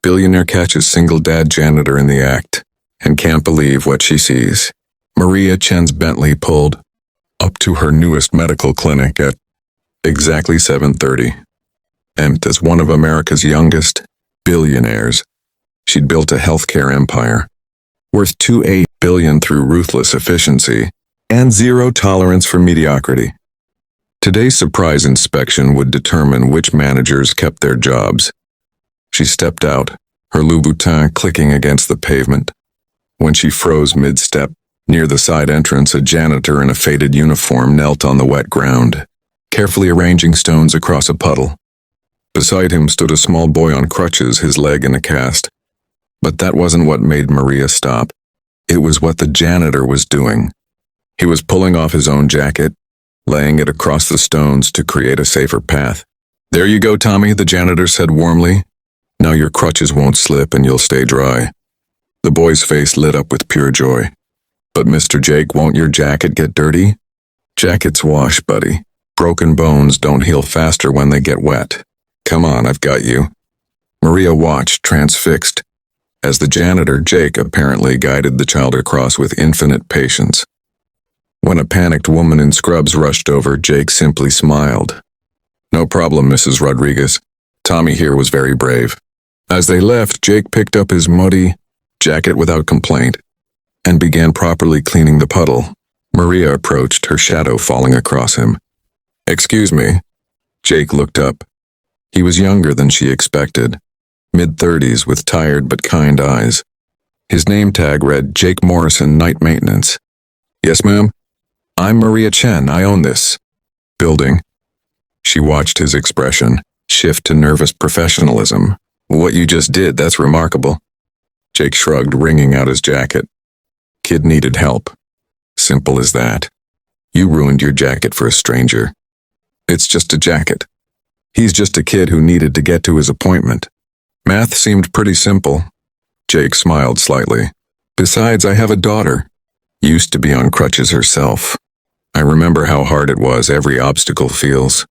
Billionaire catches single dad janitor in the act and can't believe what she sees. Maria Chen's Bentley pulled up to her newest medical clinic at exactly 7:30. And as one of America's youngest billionaires, she'd built a healthcare empire worth $2.8 billion through ruthless efficiency and zero tolerance for mediocrity. Today's surprise inspection would determine which managers kept their jobs. She stepped out, her Louboutin clicking against the pavement. When she froze mid-step, near the side entrance, a janitor in a faded uniform knelt on the wet ground, carefully arranging stones across a puddle. Beside him stood a small boy on crutches, his leg in a cast. But that wasn't what made Maria stop. It was what the janitor was doing. He was pulling off his own jacket, laying it across the stones to create a safer path. "There you go, Tommy," the janitor said warmly. "Now your crutches won't slip and you'll stay dry." The boy's face lit up with pure joy. "But Mr. Jake, won't your jacket get dirty?" "Jackets wash, buddy. Broken bones don't heal faster when they get wet. Come on, I've got you." Maria watched, transfixed, as the janitor, Jake, apparently guided the child across with infinite patience. When a panicked woman in scrubs rushed over, Jake simply smiled. "No problem, Mrs. Rodriguez. Tommy here was very brave." As they left, Jake picked up his muddy jacket without complaint and began properly cleaning the puddle. Maria approached, her shadow falling across him. "Excuse me." Jake looked up. He was younger than she expected, mid-30s with tired but kind eyes. His name tag read Jake Morrison, Night Maintenance. "Yes, ma'am? I'm Maria Chen. I own this building." She watched his expression shift to nervous professionalism. "What you just did, that's remarkable." Jake shrugged, wringing out his jacket. "Kid needed help. Simple as that. You ruined your jacket for a stranger. It's just a jacket. He's just a kid who needed to get to his appointment." Math seemed pretty simple. Jake smiled slightly. "Besides, I have a daughter. Used to be on crutches herself. I remember how hard it was. Every obstacle feels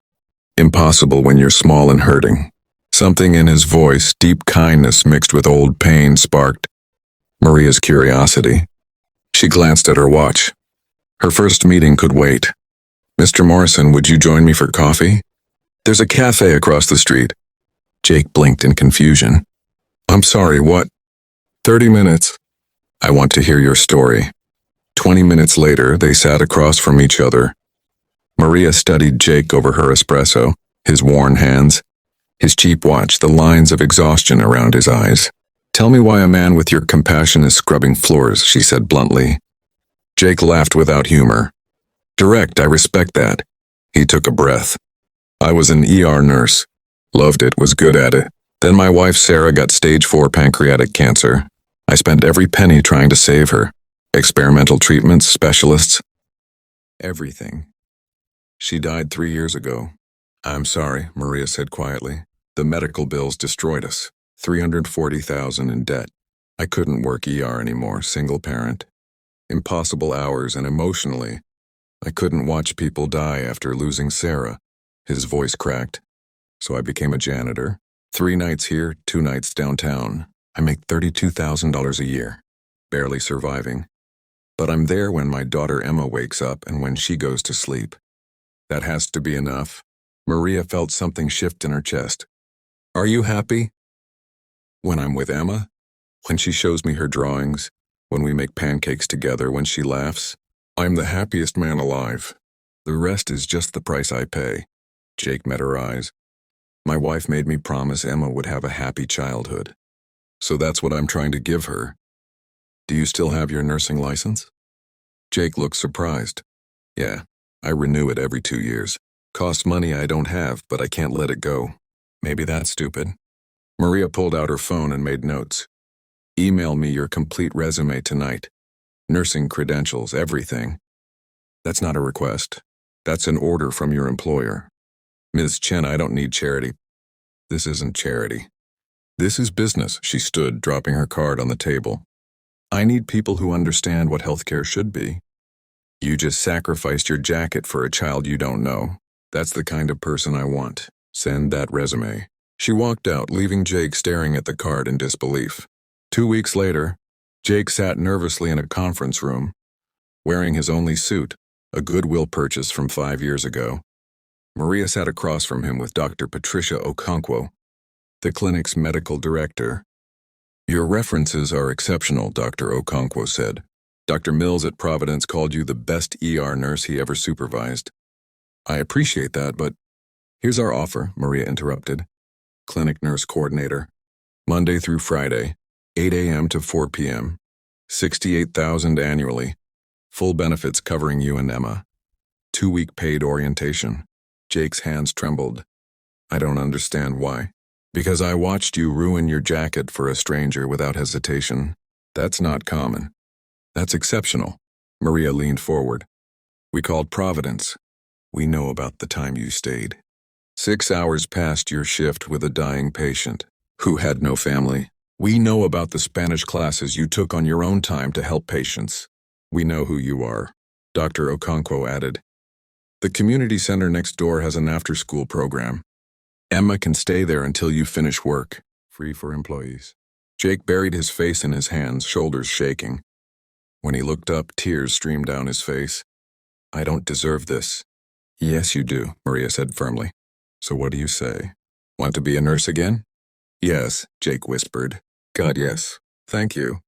impossible when you're small and hurting." Something in his voice, deep kindness mixed with old pain, sparked Maria's curiosity. She glanced at her watch. Her first meeting could wait. "Mr. Morrison, would you join me for coffee? There's a cafe across the street." Jake blinked in confusion. "I'm sorry, what?" 30 minutes. I want to hear your story." 20 minutes later, they sat across from each other. Maria studied Jake over her espresso, his worn hands, his cheap watch, the lines of exhaustion around his eyes. "Tell me why a man with your compassion is scrubbing floors," she said bluntly. Jake laughed without humor. "Direct, I respect that." He took a breath. "I was an ER nurse. Loved it, was good at it. Then my wife Sarah got stage 4 pancreatic cancer. I spent every penny trying to save her. Experimental treatments, specialists. Everything. She died 3 years ago." "I'm sorry," Maria said quietly. "The medical bills destroyed us. $340,000 in debt. I couldn't work ER anymore, single parent. Impossible hours, and emotionally, I couldn't watch people die after losing Sarah." His voice cracked. "So I became a janitor. 3 nights here, 2 nights downtown. I make $32,000 a year. Barely surviving. But I'm there when my daughter Emma wakes up and when she goes to sleep. That has to be enough." Maria felt something shift in her chest. "Are you happy?" "When I'm with Emma? When she shows me her drawings? When we make pancakes together? When she laughs? I'm the happiest man alive. The rest is just the price I pay." Jake met her eyes. "My wife made me promise Emma would have a happy childhood. So that's what I'm trying to give her. Do you still have your nursing license?" Jake looked surprised. "Yeah, I renew it every 2 years. Costs money I don't have, but I can't let it go. Maybe that's stupid." Maria pulled out her phone and made notes. "Email me your complete resume tonight. Nursing credentials, everything." "That's not a request. That's an order from your employer." "Ms. Chen, I don't need charity." "This isn't charity. This is business." She stood, dropping her card on the table. "I need people who understand what healthcare should be. You just sacrificed your jacket for a child you don't know. That's the kind of person I want. Send that resume." She walked out, leaving Jake staring at the card in disbelief. 2 weeks later, Jake sat nervously in a conference room, wearing his only suit, a Goodwill purchase from 5 years ago. Maria sat across from him with Dr. Patricia Okonkwo, the clinic's medical director. "Your references are exceptional," Dr. Okonkwo said. "Dr. Mills at Providence called you the best ER nurse he ever supervised." "I appreciate that, but—" "Here's our offer," Maria interrupted. "Clinic nurse coordinator. Monday through Friday, 8 a.m. to 4 p.m. $68,000 annually. Full benefits covering you and Emma. 2-week paid orientation." Jake's hands trembled. "I don't understand why." "Because I watched you ruin your jacket for a stranger without hesitation. That's not common. That's exceptional." Maria leaned forward. "We called Providence. We know about the time you stayed. 6 hours past your shift with a dying patient who had no family. We know about the Spanish classes you took on your own time to help patients. We know who you are," Dr. Okonkwo added. "The community center next door has an after-school program. Emma can stay there until you finish work. Free for employees." Jake buried his face in his hands, shoulders shaking. When he looked up, tears streamed down his face. "I don't deserve this." "Yes, you do," Maria said firmly. "So what do you say? Want to be a nurse again?" "Yes," Jake whispered. "God, yes. Thank you."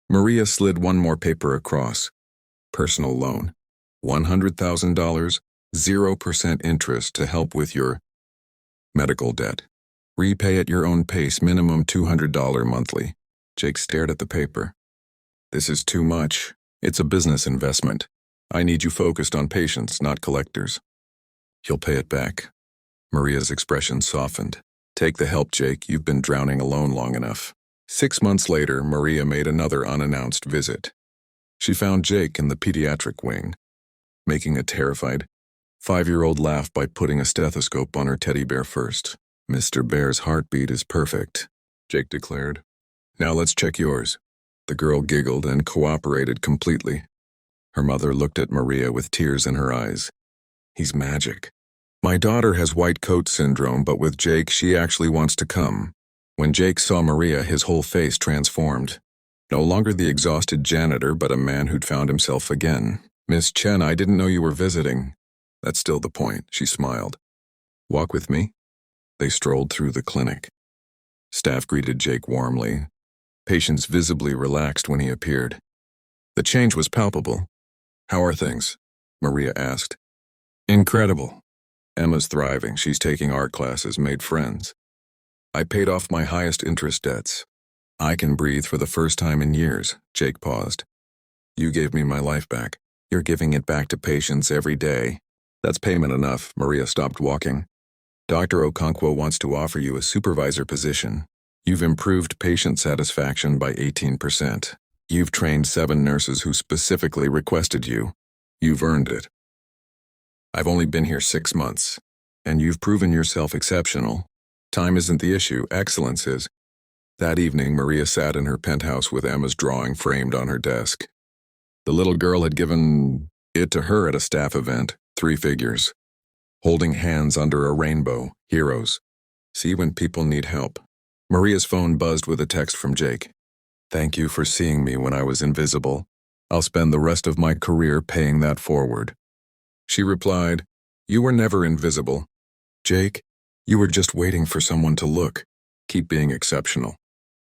Maria slid one more paper across. Personal loan. $100,000, 0% interest to help with your medical debt. Repay at your own pace, minimum $200 monthly. Jake stared at the paper. "This is too much. It's a business investment. I need you focused on patients, not collectors." "You'll pay it back." Maria's expression softened. "Take the help, Jake. You've been drowning alone long enough." 6 months later, Maria made another unannounced visit. She found Jake in the pediatric wing, making a terrified 5-year-old laugh by putting a stethoscope on her teddy bear first. "Mr. Bear's heartbeat is perfect," Jake declared. "Now let's check yours." The girl giggled and cooperated completely. Her mother looked at Maria with tears in her eyes. "He's magic. My daughter has white coat syndrome, but with Jake, she actually wants to come." When Jake saw Maria, his whole face transformed. No longer the exhausted janitor, but a man who'd found himself again. "Miss Chen, I didn't know you were visiting." "That's still the point," she smiled. "Walk with me." They strolled through the clinic. Staff greeted Jake warmly. Patients visibly relaxed when he appeared. The change was palpable. "How are things?" Maria asked. "Incredible. Emma's thriving. She's taking art classes, made friends. I paid off my highest interest debts. I can breathe for the first time in years." Jake paused. "You gave me my life back. You're giving it back to patients every day. That's payment enough." Maria stopped walking. "Dr. Okonkwo wants to offer you a supervisor position. You've improved patient satisfaction by 18%. You've trained 7 nurses who specifically requested you. You've earned it. I've only been here 6 months, and you've proven yourself exceptional. Time isn't the issue, excellence is." That evening, Maria sat in her penthouse with Emma's drawing framed on her desk. The little girl had given it to her at a staff event, 3 figures. Holding hands under a rainbow, heroes. See when people need help. Maria's phone buzzed with a text from Jake. "Thank you for seeing me when I was invisible. I'll spend the rest of my career paying that forward." She replied, "You were never invisible. Jake, you were just waiting for someone to look. Keep being exceptional."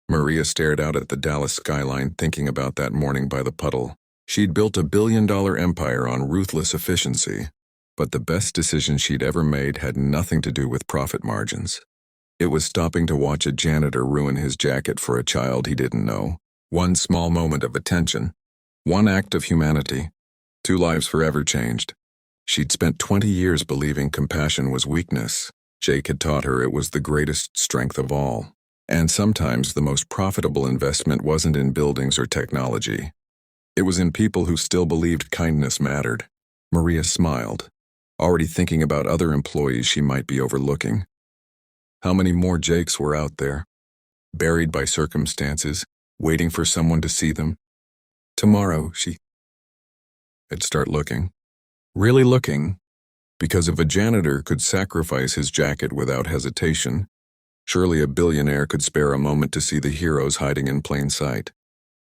Maria stared out at the Dallas skyline, thinking about that morning by the puddle. She'd built a billion-dollar empire on ruthless efficiency, but the best decision she'd ever made had nothing to do with profit margins. It was stopping to watch a janitor ruin his jacket for a child he didn't know. One small moment of attention. One act of humanity. 2 lives forever changed. She'd spent 20 years believing compassion was weakness. Jake had taught her it was the greatest strength of all. And sometimes the most profitable investment wasn't in buildings or technology. It was in people who still believed kindness mattered. Maria smiled, already thinking about other employees she might be overlooking. How many more Jakes were out there, buried by circumstances, waiting for someone to see them? Tomorrow, she'd start looking. Really looking, because if a janitor could sacrifice his jacket without hesitation, Surely a billionaire could spare a moment to see the heroes hiding in plain sight.